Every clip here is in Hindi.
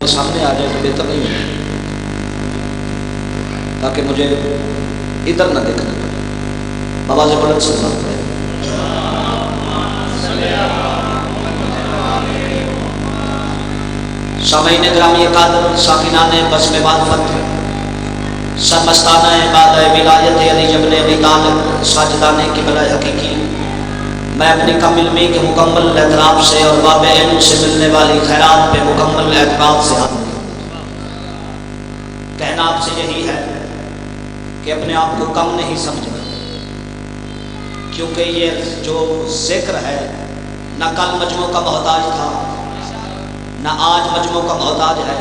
सामने आ जाए तो बेहतर नहीं है, ताकि मुझे इधर ना देखना पड़े। आवाज़ बुलंद से बात करें। सामईन ग्रामी कादर साकिनाने बस में मार्फत सरमस्ताना बाद विलायत अली जबन अली तालिब साजदाने की बला हकीकी, मैं अपनी कम इल्मी के मुकम्मल एतराफ़ से और बाब इल्म से मिलने वाली खैरात पे मुकम्मल एतराफ़ से हाथ कहना आपसे यही है कि अपने आप को कम नहीं समझना, क्योंकि ये जो जिक्र है न कल मजमू का मोहताज था, न आज मजमू का मोहताज है,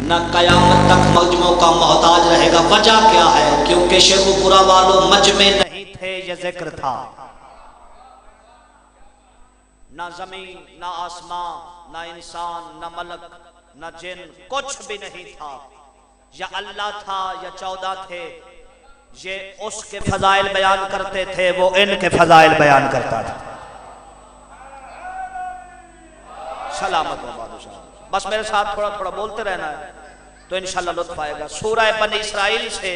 न कयामत तक मजमू का मोहताज रहेगा। वजह क्या है? क्योंकि शेखुपुरा वालों मजमे नहीं थे, ये जिक्र था। ना जमीन, ना आसमां, ना इंसान, ना मलक, ना जिन, कुछ भी नहीं था। या अल्लाह था या 14 थे। ये उसके फजाइल बयान करते थे, वो इनके फजाइल बयान करता था। सलामत व बादशाह। बस मेरे साथ थोड़ा थोड़ा बोलते रहना है तो इंशाल्लाह लुत्फ आएगा। सूरह बनी इसराइल से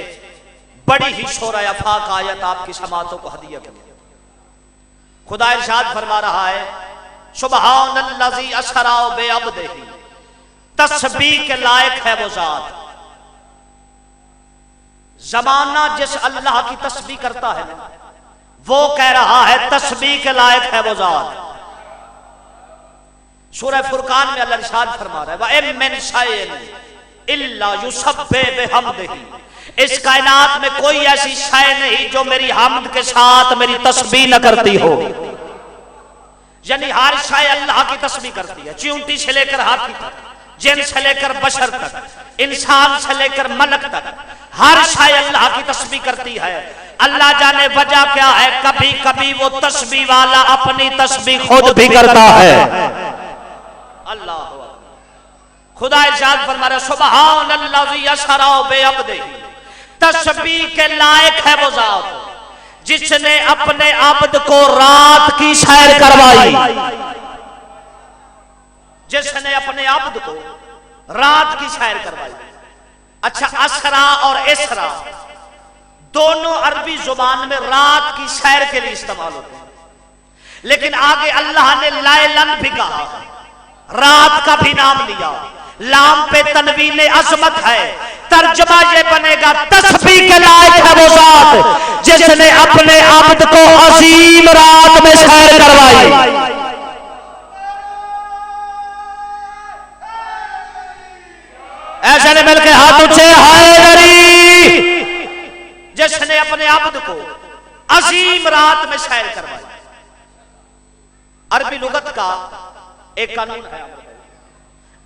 बड़ी ही शोरा अफाक आयत आपकी समातों को हदिया की। खुदा इरशाद फरमा रहा है, सुबहानल्लज़ी असरा बिअब्दिही, तस्बीह के लायक है वो जात। जमाना जिस अल्लाह की तस्बीह करता है वो कह रहा है तस्बीह के लायक है वो जात। सूरह फुरकान में अल्लाह इरशाद फरमा रहा है, व इम मिन शैइन इल्ला युसब्बिहु बिहम्दिही, इस कायनात में कोई ऐसी शय नहीं जो मेरी हम्द के साथ मेरी तस्बीह न करती हो। यानी हर शय अल्लाह की तस्बीह करती है, चींटी से लेकर हाथी तक, जिन से लेकर बशर तक, इंसान से लेकर मलक तक, हर शय अल्लाह की तस्बीह करती है। अल्लाह जाने वजह क्या है, कभी कभी वो तस्बीह वाला अपनी तस्बीह खुद भी करता है। अल्लाह खुदा इरशाद फरमा रहा है, सुबहानल्लज़ी असरा बिअब्दिही, तस्बीह के लायक है वो जात जिसने अपने अब्द को रात की सैर करवाई। जिसने अपने अब्द को रात की सैर करवाई। अच्छा, असरा और इसरा दोनों अरबी जुबान में रात की सैर के लिए इस्तेमाल होते हैं, लेकिन आगे अल्लाह ने लायलन भी कहा, रात का भी नाम लिया। लाम पे तनवीन अजमत है। तर्जमा ये बनेगा, तस्बीह के लायक है वो जात जिसने अपने अब्द को अजीम रात में सैर करवाई। ऐसे ने मिलकर हाथ ऊंचे, हायदरी, जिसने अपने अब्द को अजीम रात में सैर करवाई। अरबी लुगत का एक कानून है,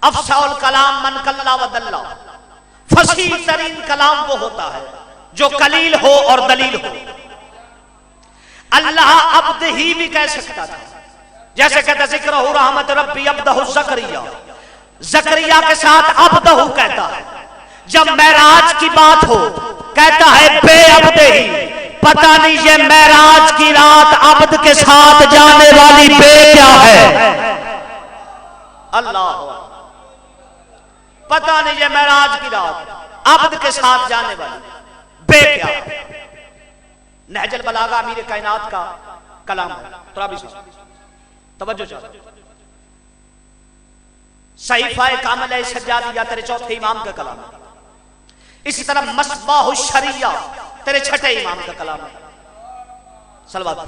अफसाउल कलाम मन कल्ला व दल्ला, फसीह तरीन कलाम वो होता है जो कलील हो और दलील हो। अल्लाह अब्द ही भी कह सकता था, जैसे कहता जिक्र रहमत रब्बी अब्दहु ज़करिया, ज़करिया के साथ अब्दहु कहता है। जब मेराज की बात हो कहता है बे अब्दही। पता नहीं ये मेराज की रात अब्द के साथ जाने वाली बे क्या है। अल्लाह, पता नहीं ये मेराज की रात अब्द के साथ जाने वाली बे क्या। नहजुल बलागा अमीर कायनात का कलाम है। तुराबी साहब तवज्जो चाहता, सहीफाए कामिल सज्जादिया तेरे चौथे इमाम का कलाम है। इसी तरह मस्बाह शरिया तेरे छठे इमाम का कलाम है। सलवात।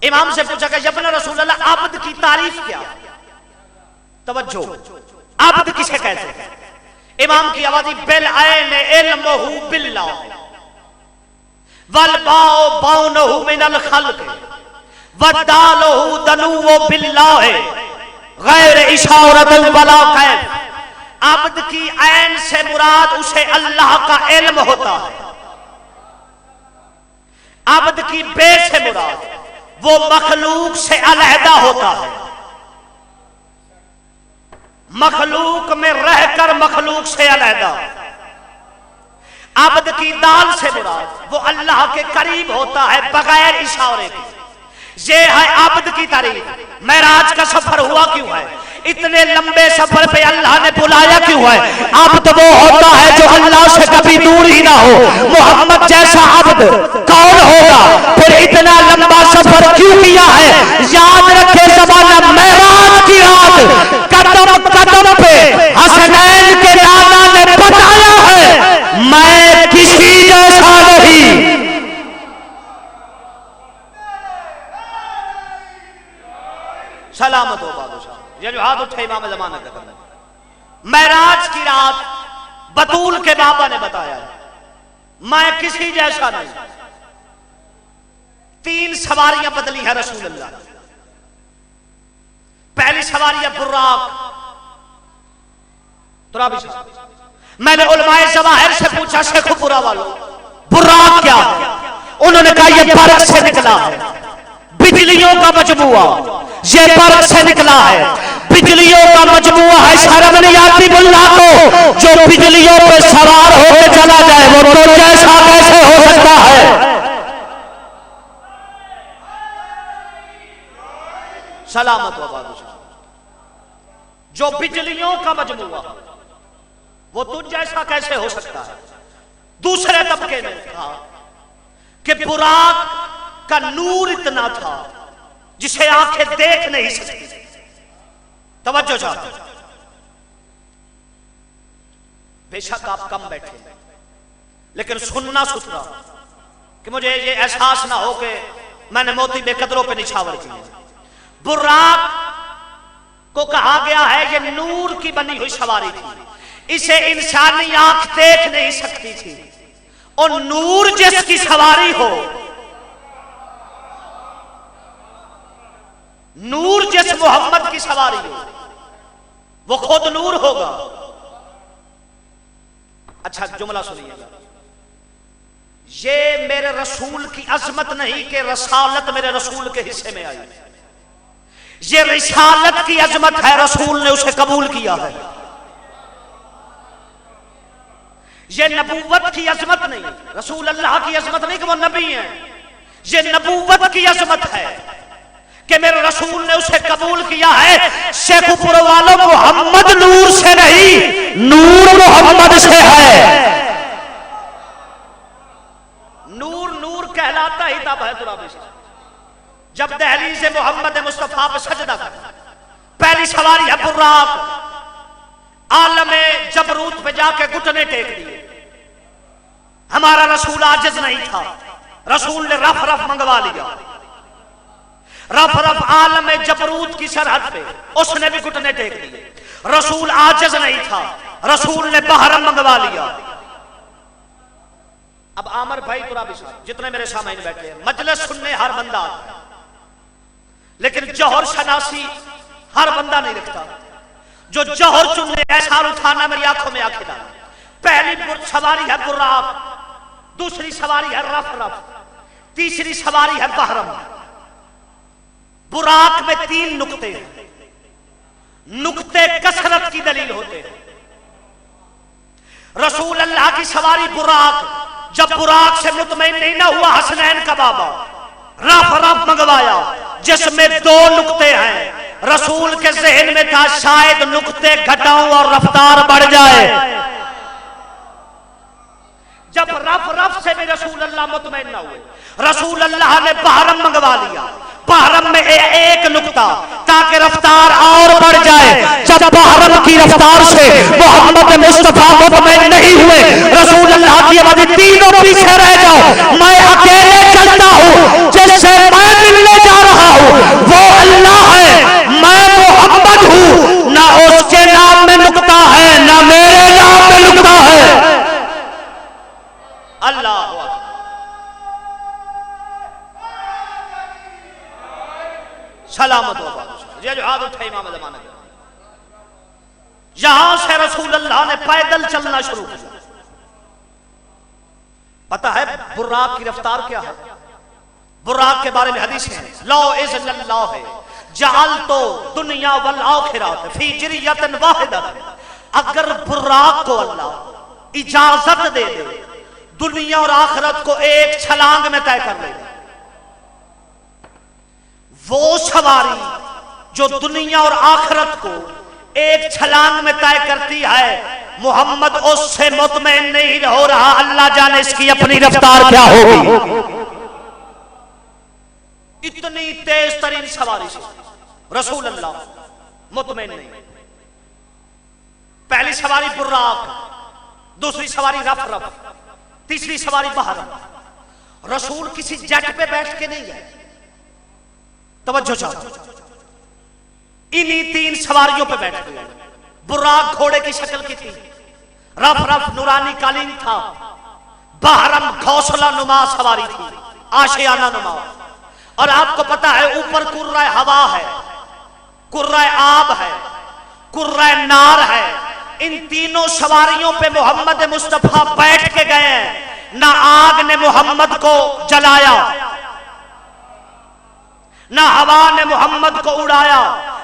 इमाम से पूछा कि यब्न रसूलल्लाह अब्द की तारीफ क्या? तवज्जो, अब्द किसे कहते हैं? इमाम की आवाज़ी बिल ऐन इल्मुहु बिल्लाह वल बाउ बाउनहु मिनल खल्क वदालहु दनुउ बिल्लाह गैर इशारतन वला कैफ। अब्द की ऐन से मुराद उसे अल्लाह का इल्म होता है। अब्द की बे से मुराद वो मखलूक से अलहदा होता है। मखलूक में रहकर मखलूक से अलहदा। अब्द की दाल से मुराद वो अल्लाह के करीब होता है बगैर इशारे के। ये है आबद की तारीफ। मेराज का सफर हुआ क्यों है? इतने लंबे सफर पे अल्लाह ने बुलाया क्यों है? आबद वो होता है जो अल्लाह से कभी दूर ही ना हो। मोहम्मद जैसा आबद कौन होगा? फिर इतना लंबा सफर क्यों किया है? याद रखे ज़माना मेराज की रात, कदम कदम पे हसनैन के नाना ने बताया है मैं किसी जैसा नहीं। सलामत हो बादशाह, ये जो हाथ उठे इमाम ज़माना का करना। मेराज की रात बतूल के बाबा ने बताया मैं किसी जैसा नहीं। 3 सवारियां बदली है रसूल अल्लाह। पहली सवारियां बुर्राक। मैंने उलमाए ज़वाहिर से पूछा शेखुपुरा वालों बुर्राक क्या है? उन्होंने कहा यह बर्क से निकला है, बिजलियों का मजमुआ। ये बर्क से निकला है, बिजलियों का मजमुआ है। शर्म नहीं आती मुल्ला को जो बिजलियों पे सवार होकर चला जाए, वो तो जैसा कैसे हो सकता है? सलामत हो बादशाह, जो बिजलियों का मजमुआ वो तुझ जैसा कैसे हो सकता है? दूसरे तबके ने कहा कि बुराक का नूर इतना था जिसे आंखें देख नहीं सकती। तवज्जो चाहते, बेशक आप कम बैठे लेकिन सुनना सुथरा कि मुझे ये एहसास ना हो कि मैंने मोती बेकदरों पे निछावर किया। बुर्राक को कहा गया है ये नूर की बनी हुई सवारी थी, इसे इंसानी आंख देख नहीं सकती थी। और नूर जिसकी सवारी हो, नूर जिस मोहम्मद की सवारी हो, वो खुद नूर होगा। अच्छा जुमला सुनिएगा, ये मेरे रसूल की अजमत नहीं कि रसालत मेरे रसूल के हिस्से में आई। ये रिसालत की अजमत है, रसूल ने उसे कबूल किया है। ये नबूवत की अजमत नहीं, रसूल अल्लाह की अजमत नहीं कि वो नबी है। ये नबूवत की अजमत है कि मेरे रसूल ने उसे कबूल किया है। शेखुपुर वालों मोहम्मद नूर से नहीं, नूर मोहम्मद से है। नूर नूर कहलाता ही तब है जब दहलीज से मोहम्मद मुस्तफा पे सजदा कर। पहली सवारी है बुर्राक, आलमे जबरूत पे जाके घुटने टेक दिए। हमारा रसूल आजिज नहीं था, रसूल ने रफ रफ मंगवा लिया। रफ रफ आलम जबरूत की सरहद पे उसने भी घुटने टेक दिए। रसूल आजिज नहीं था, रसूल ने बहरम मंगवा लिया। अब आमर भाई तुराबी साहब जितने मेरे सामने बैठे हैं, मजलिस सुनने हर बंदा आता है, लेकिन जौहर शनासी हर बंदा नहीं रखता। जो जौहर चुनने ऐसा उठाना मेरी आंखों में आंखें डाल। पहली सवारी है बुर्राक, दूसरी सवारी है रफ रफ, तीसरी सवारी है बहरम। बुराक में 3 नुक्ते हैं। नुक्ते कसरत की दलील होते हैं। रसूल अल्लाह की सवारी बुराक, जब बुराक से मुतमईन नहीं ना हुआ, हसनैन का बाबा रफ रफ मंगवाया जिसमें 2 नुक्ते हैं। रसूल के ज़हन में था शायद नुक्ते घटाऊं और रफ्तार बढ़ जाए। जब रफ रफ से भी रसूल अल्लाह मुतमईन ना हुए, रसूल अल्लाह ने बहरम मंगवा लिया। बहरम में एक नुक्ता ताकि रफ्तार और बढ़ जाए। जब बहरम की रफ्तार से मोहम्मद मुस्तफा मुतमईन नहीं हुए, रसूल अल्लाह की आवाज़ तीनों पीछे रह जाओ, मैं अकेले चलता हूँ, जिससे मैं मिलने जा रहा हूँ वो अल्लाह है, मैं मोहम्मद हूँ। ना उसके नाम में नुक्ता है ना मेरे नाम में नुक्ता है। अल्लाह सलामत हो। ये जो हाथ उठे इमाम ज़माना का, यहां से रसूल अल्लाह ने पैदल चलना शुरू किया। पता है बुर्राक की रफ्तार क्या है? बुर्राक के बारे में हदीस है, लो इज़्नल्लाह है जअल तो दुनिया वल आखिरत फी जरियतन वाहिदा। अगर बुर्राक को अल्लाह इजाजत दे दे, दुनिया और आखिरत को एक छलांग में तय कर लेगा। वो सवारी जो दुनिया और आखिरत को एक छलांग में तय करती है, मोहम्मद उससे मुतमईन नहीं हो रहा। अल्लाह जाने इसकी अपनी रफ्तार क्या होगी। इतनी तेज तरीन सवारी से रसूल अल्लाह मुतमईन नहीं। पहली सवारी बुर्राक, दूसरी सवारी रफ रफ, तीसरी सवारी बहर। रसूल किसी जेट पे बैठ के नहीं गए, तवज्जो चाहो, इन्हीं तीन सवारियों पे बैठ गए। बुर्राक घोड़े की शक्ल की थी, रफ रफ नूरानी कालीन था, बहरम घोंसला नुमा सवारी थी, आशियाना नुमा। और आपको पता है ऊपर कुर्रा हवा है, कुर्रा आब है, कुर्रा नार है। इन तीनों सवारियों पे मोहम्मद मुस्तफा बैठ के गए हैं। ना आग ने मोहम्मद को जलाया, ना हवा ने मोहम्मद को उड़ाया,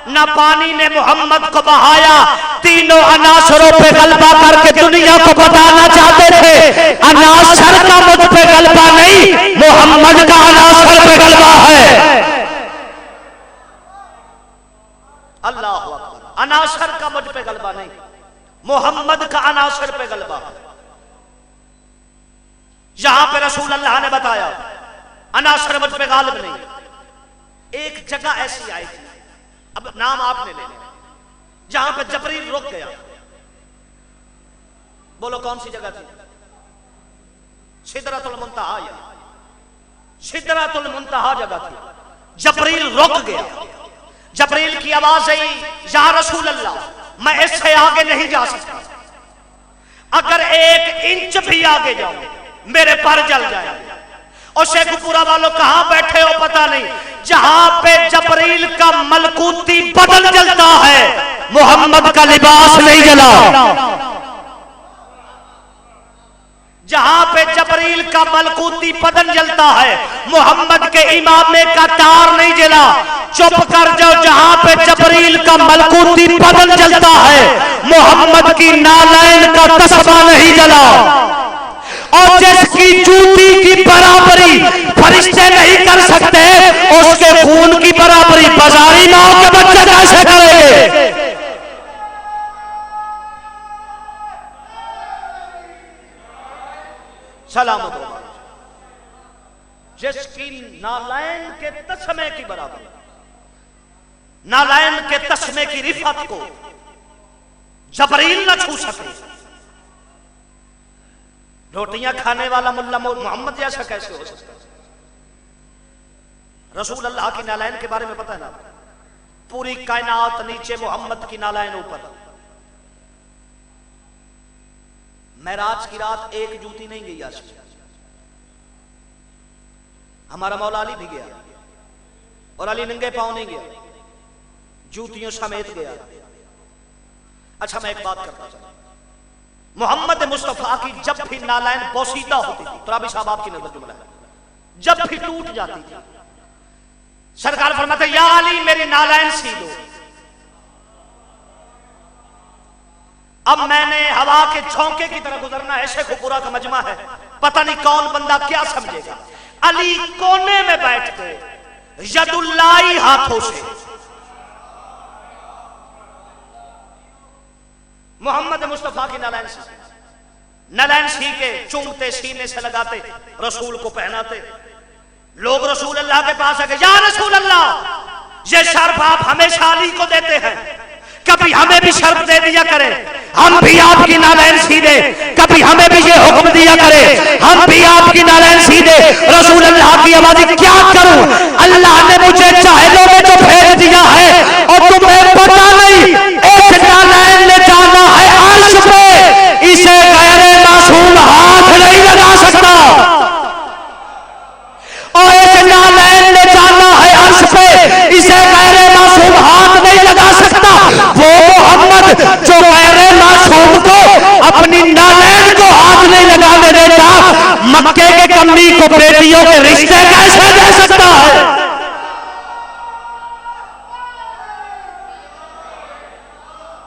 ना पानी ने मोहम्मद को बहाया। तीनों अनासरों पे गलबा करके दुनिया को बताना चाहते थे, अनासर का मुझ पे गलबा नहीं, मोहम्मद का अनासर पे गलबा है। अल्लाह अकबर। अनासर का मुझ पे गलबा नहीं, मोहम्मद का अनासर पे गलबा है। यहां पे रसूल अल्लाह ने बताया अनासर मुझ पे गालिब नहीं। एक जगह ऐसी आई थी, अब नाम आपने ले लिया, जहां पे जबरील रुक गया। बोलो कौन सी जगह थी? सिदरतुल मुंतहा। सिदरतुल मुंतहा जगह थी, जबरील रुक गया। जबरील की आवाज आई, या रसूल अल्लाह, मैं इससे आगे नहीं जा सकता। अगर 1 इंच भी आगे जाऊं मेरे पर जल जाएंगे। और शेखपुरा वालों कहां बैठे हो पता नहीं, जहां पे जबरील का मलकूती बदन जलता है, मोहम्मद का लिबास नहीं जला। जहां पे जबरील का मलकूती बदन जलता है, मोहम्मद के इमामे का तार नहीं जला। चुप कर जाओ, जहां पे जबरील का मलकूती बदन जलता है, मोहम्मद की नालैन का तस्बा नहीं जला। और जिसकी जूती की बराबरी फरिश्ते नहीं कर सकते, उसके खून की बराबरी बाजारी माओ के बच्चे कैसे करेंगे। सलामत हो जिसकी नालैन के तस्मे की बराबरी, नालैन के तस्मे की रिफत को जबरील न छू सके। रोटियां खाने वाला मुल्ला मोहम्मद जैसा कैसे हो सकता है? रसूल अल्लाह की नालैन के बारे में पता है ना, पूरी कायनात नीचे, मोहम्मद की नालैन ऊपर। मेराज की रात एक जूती नहीं गई आज। हमारा मौला अली भी गया, और अली नंगे पांव नहीं गया, जूतियों समेत गया। अच्छा मैं एक बात करता चला, मोहम्मद मुस्तफा की जब भी नालैन बोसीदा होती थी, तो राबी साहब आपकी नजर जुमला है, जब भी टूट जाती थी, सरकार फरमाते या अली मेरी नालैन सी दो। अब मैंने हवा के झोंके की तरह गुजरना है, शेखपुरा का मजमा है, पता नहीं कौन बंदा क्या समझेगा। अली कोने में बैठ के यदुल्लाई हाथों से मोहम्मद मुस्तफा की नालैन सी के चूमते, सीने से लगाते, रसूल को पहनाते। लोग रसूल अल्लाह के पास आके, या रसूल अल्लाह ये शर्फ आप हमेशा अली को देते हैं, कभी हमें भी शर्फ दे दिया करें, हम भी आपकी नालैन सी दे। कभी हमें भी ये हुक्म दिया करे, हम भी आपकी नालैन सी दे। रसूल अल्लाह की आवाज़, क्या करूं, अल्लाह ने मुझे चाहलों में तो भेज दिया है, और तुम्हें पता नहीं एक नालैन ले जाना है अर्श पे, इसे गैर मासूम हाथ नहीं लगा सकता। और एक नालैन ले जाना है अर्श पे, इसे गैर मासूम हाथ नहीं लगा सकता। वो मोहम्मद जो गैर मासूम को अपनी नालैन को हाथ नहीं लगाने देता, मक्के के कमरी को बेटियों के रिश्ते कैसे दे सकता है?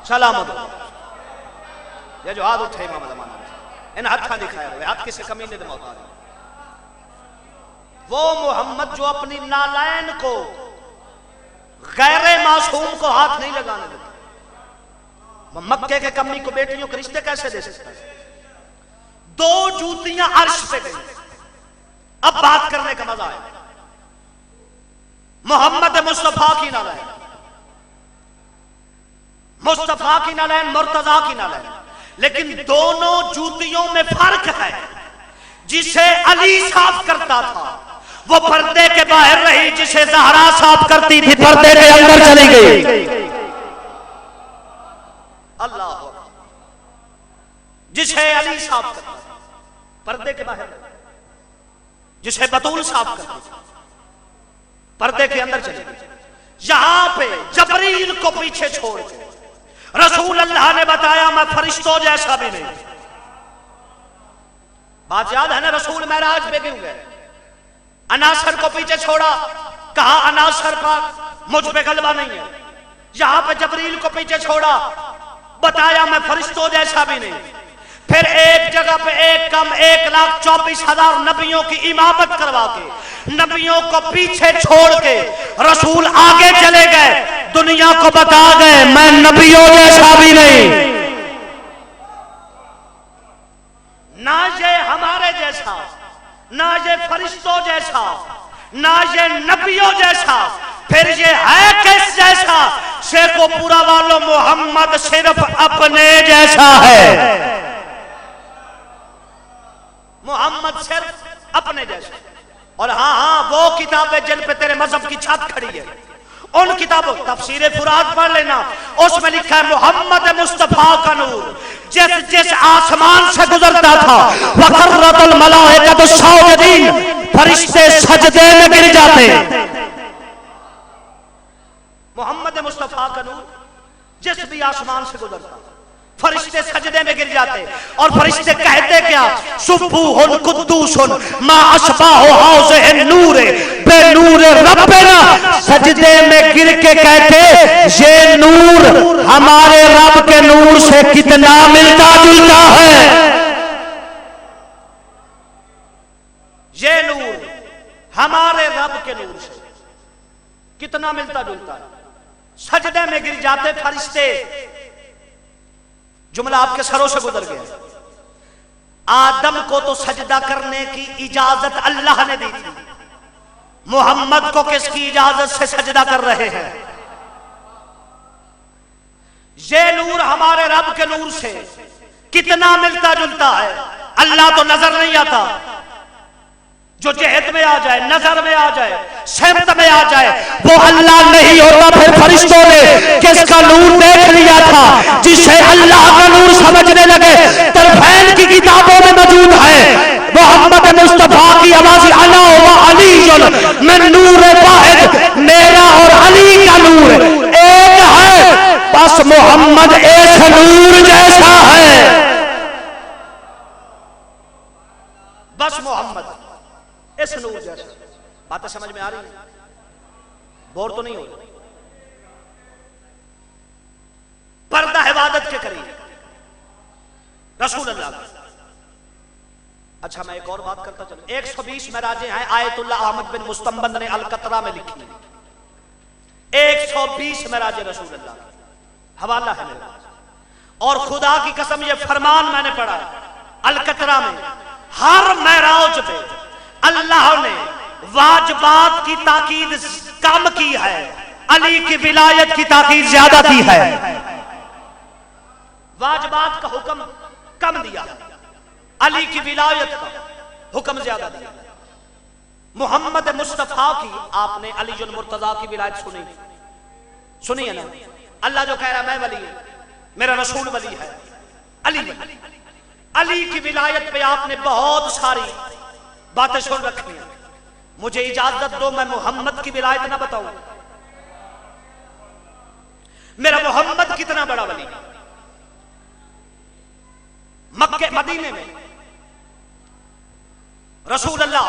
सलामत ये जो हाथ उठे इमाम ज़माना इन हाथा दिखाया हुए हाथ किसे कमी ने दिमाग वो मोहम्मद जो अपनी नालैन को मासूम को हाथ नहीं लगाने देते। मक्के के कमी को बेटियों के रिश्ते कैसे दे सकता है? 2 जूतियां अर्श पे गई। अब बात करने का मजा है। मोहम्मद मुस्तफा की नालैन, मुस्तफा की नालैन, मुर्तजा की नालैन, लेकिन दोनों जूतियों में फर्क है। जिसे अली साफ करता था वो पर्दे के बाहर रही, जिसे ज़हरा साफ करती थी पर्दे के अंदर चली गई। अल्लाह, जिसे अली साफ करता था पर्दे के बाहर, जिसे बतूल साफ करती थी पर्दे के अंदर चली गई। यहां पे जबरील को पीछे छोड़ के रसूल अल्लाह ने बताया मैं फरिश्तों जैसा भी नहीं। बात याद है ना, रसूल महराज पे क्यों गए? अनासर को पीछे छोड़ा, कहा अनासर का मुझ पे गलबा नहीं है। यहां पे जबरील को पीछे छोड़ा, बताया मैं फरिश्तों जैसा भी नहीं। फिर एक जगह पे 1,24,000 नबियों की इमामत करवा के नबियों को पीछे छोड़ के रसूल आगे चले गए, दुनिया को बता गए मैं नबियों जैसा भी नहीं। ना ये हमारे जैसा, ना ये फरिश्तों जैसा, ना ये नबियों जैसा, फिर ये है किस जैसा? शेखो पूरा वालों, मोहम्मद सिर्फ अपने जैसा है। मोहम्मद सिर्फ अपने जैसा। और हाँ हाँ, वो किताबें जिन पे तेरे मजहब की छत खड़ी है, उन किताबों, तफसीर फुरात पढ़ लेना, उसमें लिखा है मोहम्मद मुस्तफा का नूर जिस जिस आसमान से गुजरता था वखर्रतुल मलाइकतु साजिदीन, फरिश्ते सजदे में गिर जाते। मोहम्मद मुस्तफा का नूर जिस भी आसमान से गुजरता फरिश्ते सजदे में गिर जाते। और फरिश्ते कहते क्या? सुब्बुहुन कुद्दूसुन मा अस्बाहु हाज़िहि नूर बेनूर रब्बिना। सजदे में गिर के कहते ये नूर हमारे रब के नूर से कितना मिलता जुलता है। ये नूर हमारे रब के नूर से कितना मिलता जुलता है। सजदे में गिर जाते फरिश्ते। जुमला आपके सरों से गुजर गया। आदम को तो सजदा करने की इजाजत अल्लाह ने दी थी, मोहम्मद को किसकी इजाजत से सजदा कर रहे हैं? ये नूर हमारे रब के नूर से कितना मिलता जुलता है। अल्लाह तो नजर नहीं आता, जो जहत में आ जाए, नजर में आ जाए, सिमत में आ जाए, वो अल्लाह नहीं होता। फिर फरिश्तों ने किसका नूर देख लिया था? जिसे अल्लाह का नूर समझने लगे। तरफैन की किताबों में मौजूद है मोहम्मद मुस्तफा की आवाज़, अना व अली में नूर वाहिद, मेरा और अली का नूर एक है, बस मोहम्मद एक नूर जैसा है। बस मोहम्मद इस नूर जैसा। बातें समझ में आ रही है? बोर तो नहीं हो रही? पर्दा इबादत के करीब रसूल अल्लाह। अच्छा, मैं एक और बात करता चलूं। 120 महराजें हैं, आयतुल्लाह अहमद बिन मुस्तंबद ने अलकतरा में लिखी। 120 महराजें रसूल अल्लाह, हवाला है मेरे पास। और खुदा की कसम ये फरमान मैंने पढ़ा अलकतरा में, हर महराज पे अल्लाह ने वाजिबात की ताकीद कम की है, अली की विलायत की ताकीद ज्यादा की है। वाजिबात का हुक्म कम दिया, अली की विलायत का हुक्म ज्यादा दिया। मोहम्मद मुस्तफा की आपने अलीजुल मुर्तजा की विलायत सुनी है ना? अल्लाह जो कह रहा है मैं वली हूं, मेरा रसूल वली है, अली की विलायत पे आपने बहुत सारी बातें सुन रखी हैं। मुझे इजाजत दो मैं मोहम्मद की विलायत ना बताऊं। मेरा मोहम्मद कितना बड़ा वली। मक्के मदीने में रसूल अल्लाह,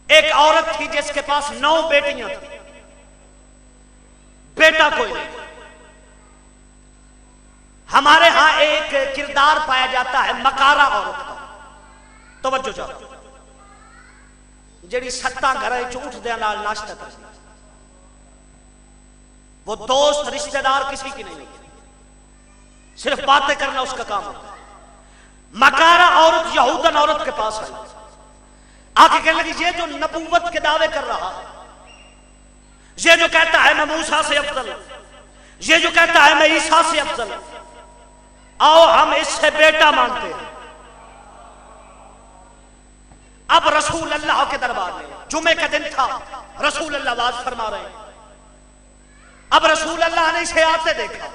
एक औरत थी जिसके पास 9 बेटियां थी, बेटा कोई नहीं। हमारे यहां एक किरदार पाया जाता है मकारा औरत का, तवज्जो जाओ, जेड़ी सत्ता घर च उठदे नाल नाश्ता करदी, वो दोस्त रिश्तेदार किसी की नहीं होती, सिर्फ बातें करना उसका काम होता है। मकारा औरत यहूदन औरत के पास आई, आके कहने लगी ये जो नबूवत के दावे कर रहा है, ये जो कहता है मैं मूसा से अफजल, ये जो कहता है मैं ईसा से अफजल, आओ हम इससे बेटा मांगते हैं। अब रसूल अल्लाह के दरबार में जुमे का दिन था, रसूल अल्लाह वाज फरमा रहे हैं। अब रसूल अल्लाह ने इसे आते देखा,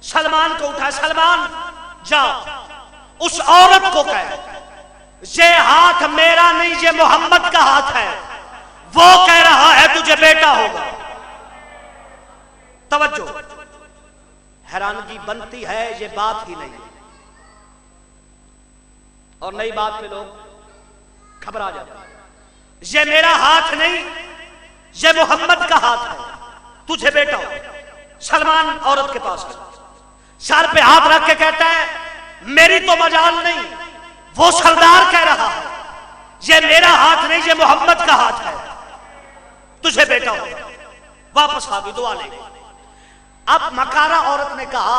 सलमान को उठाया, सलमान जा उस औरत को कह, ये हाथ मेरा नहीं, ये मोहम्मद का हाथ है, वो कह रहा है तुझे बेटा होगा। तवज्जो, हैरानगी बनती है, ये बात ही नहीं, और नई बात पे लोग घबरा जाते हैं। ये मेरा हाथ नहीं, ये मोहम्मद का हाथ है, तुझे बेटा हो। सलमान औरत के पास सर पे हाथ रख के कहता है मेरी तो मजाल नहीं, वो सरदार कह रहा है ये मेरा हाथ नहीं, ये मोहम्मद का हाथ है, तुझे बेटा हो। वापस आ गई, दुआ ले। अब मकारा औरत ने कहा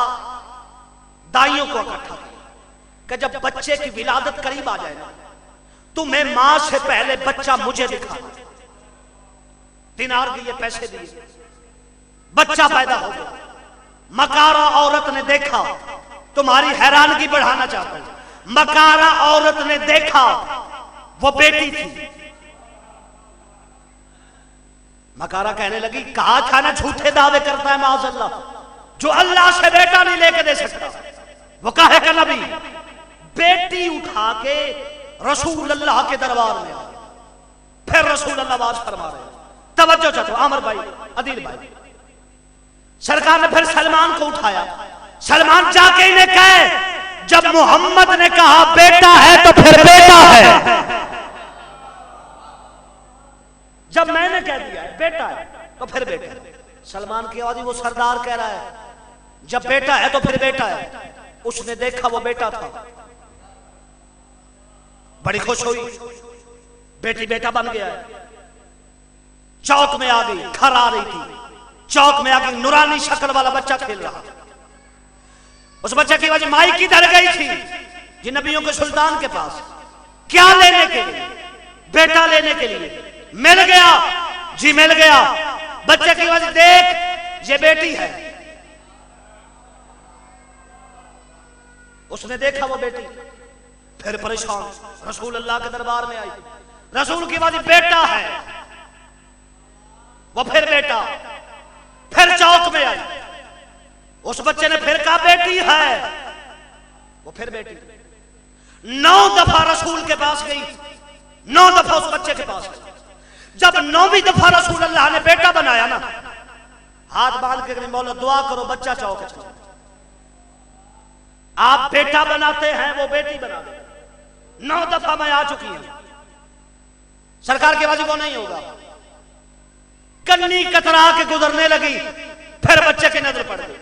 दाइयों को इकट्ठा किया कि जब बच्चे की विलादत करीब आ जाए ना, तुम्हें मां से पहले बच्चा मुझे दिखाना। दिनार दिए, पैसे दिए, बच्चा पैदा हो गया। मकारा औरत ने देखा, तुम्हारी हैरानगी बढ़ाना चाहता हूं, मकारा औरत ने देखा वो बेटी थी। मकारा कहने लगी कहा था ना झूठे दावे करता है माज़अल्लाह, जो अल्लाह से बेटा नहीं लेके दे सकता, वो काहे का नबी। बेटी उठा के रसूल अल्लाह के दरबार में आ, फिर रसूल अल्लाह आवाज फरमा रहे, तवज्जो चाहते आमर भाई, अदील भाई। सरकार ने फिर सलमान को उठाया, सलमान जाके इन्हें कहे जब मोहम्मद ने कहा बेटा है तो फिर बेटा है, जब मैंने कह दिया है बेटा है तो फिर बेटा है। सलमान की आवाज, वो सरदार कह रहा है जब बेटा है तो फिर बेटा है। उसने देखा वो बेटा था, बड़ी खुश हुई, बेटी बेटा बन गया है। चौक में आ गई, घर आ रही थी, चौक में आके नूरानी शक्ल वाला बच्चा खेल रहा। उस बच्चे की वजह माई की डर गई थी जी नबियों के सुल्तान के पास, क्या लेने के लिए, बेटा लेने के लिए। मिल गया जी, मिल गया। बच्चे की वजह देख ये बेटी है, उसने देखा वो बेटी, फिर परेशान रसूल अल्लाह के दरबार में आई। रसूल की वजह बेटा है, वो फिर बेटा, फिर चौक में आई। उस बच्चे ने फिर कहा बेटी है, वो फिर बेटी। 9 दफा रसूल के पास गई, 9 दफा उस बच्चे के पास गई। जब 9वीं दफा रसूल अल्लाह ने बेटा बनाया ना, हाथ बांध के मौला दुआ करो बच्चा चौक है। आप बेटा बनाते हैं, वो बेटी बना दे। 9 दफा मैं आ चुकी हूं, सरकार की बाजी को नहीं होगा। कन्नी कतरा के गुजरने लगी, फिर बच्चे की नजर पड़ गई,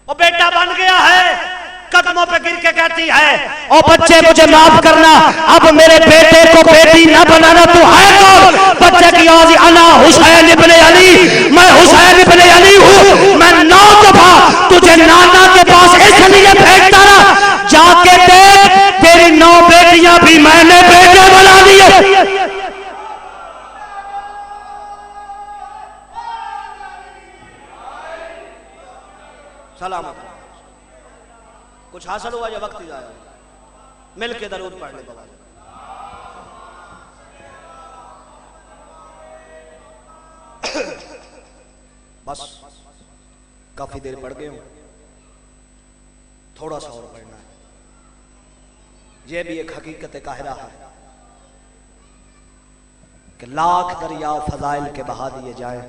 वो बेटा बन गया है। कदमों पे गिर के कहती है ओ बच्चे मुझे माफ करना, अब मेरे बेटे को बेटी ना बनाना, तू है कौन। बच्चे की आवाज, अना हुसैन इब्ने अली, मैं हुसैन इब्ने अली हूं। मैं 9 दफा तुझे नाना के पास इसलिए भेजता ना, जाके देख तेरी 9 बेटियां भी मैंने बेटे बना दिए। सलामत कुछ हासिल हुआ या वक्त ही जाया। मिल के दरूद पढ़ ले बाबा। बस काफी देर पढ़ गए हूं, थोड़ा सा और पढ़ना है। यह भी एक हकीकत काहिरा है कि लाख दरिया फजाइल के बहा दिए जाए,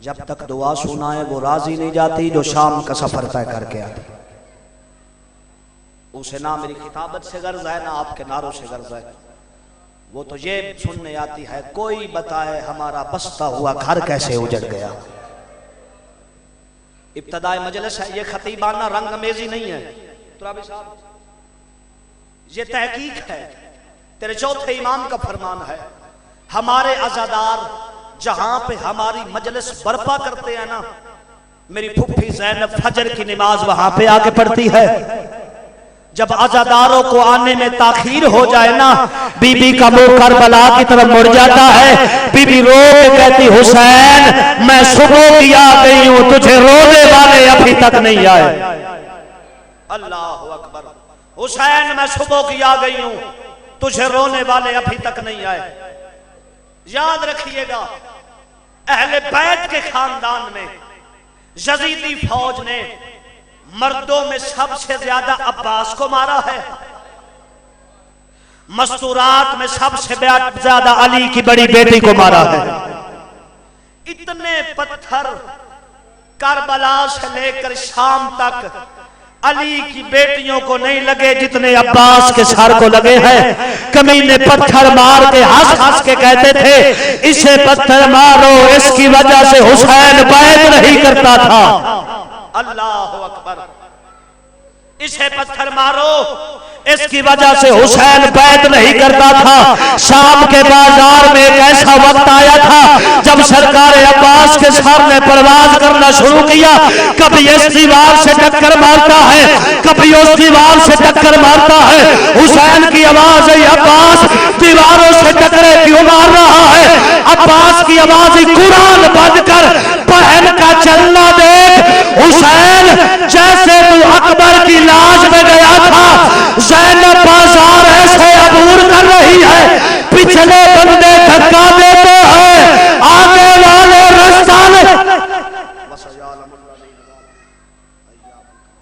जब तक दुआ सुनाए वो राजी नहीं जाती जो शाम का सफर तय करके आती। उसे ना मेरी किताबत से गर्ज है ना आपके नारों से गर्ज है, वो तो ये सुनने आती है कोई बताए हमारा बसता हुआ घर कैसे उजड़ गया। इब्तदाए मजलिस है, ये खतीबाना रंगमेजी नहीं है तुराबी साहब, ये तहकीक है। तेरे चौथे इमाम का फरमान है, हमारे अज़ादार जहां पे हमारी मजलिस बर्पा करते हैं ना, मेरी फुफ्फी ज़ैनब फजर की नमाज वहां पे आके पढ़ती है। जब अज़ादारों को आने में ताखीर हो जाए ना, बीबी का मुंह करबला की तरफ मुड़ जाता है। बीबी रो के कहती, हुसैन मैं सुबह की आ गई हूं, तुझे रोने वाले अभी तक नहीं आए। अल्लाह अकबर। हुसैन मैं सुबह की आ गई हूं, तुझे रोने वाले अभी तक नहीं आए। याद रखिएगा, अहले बैत के खानदान में यजीदी फौज ने मर्दों में सबसे ज्यादा अब्बास को मारा है, मस्तूरात में सबसे ज्यादा अली की बड़ी बेटी को मारा है। इतने पत्थर करबला से लेकर शाम तक अली की बेटियों को नहीं लगे जितने अब्बास के सर को लगे हैं। कमीने पत्थर मार के हंस हंस के कहते थे, इसे पत्थर मारो, इसकी वजह से हुसैन बैत नहीं करता था। अल्लाह अकबर। इसे पत्थर मारो, इसकी वजह से हुसैन बैत नहीं करता था। शाम के बाजार में एक ऐसा वक्त आया था जब सरकार अब्बास के सामने परवाज करना शुरू किया। कभी इस दीवार से टक्कर मारता है, कभी उस दीवार से टक्कर मारता है। हुसैन की आवाज है, अब्बास दीवारों से टकरे क्यों मार रहा है? अब्बास की आवाज, कुरान बंद कर, बहन का चलना देख। हुसैन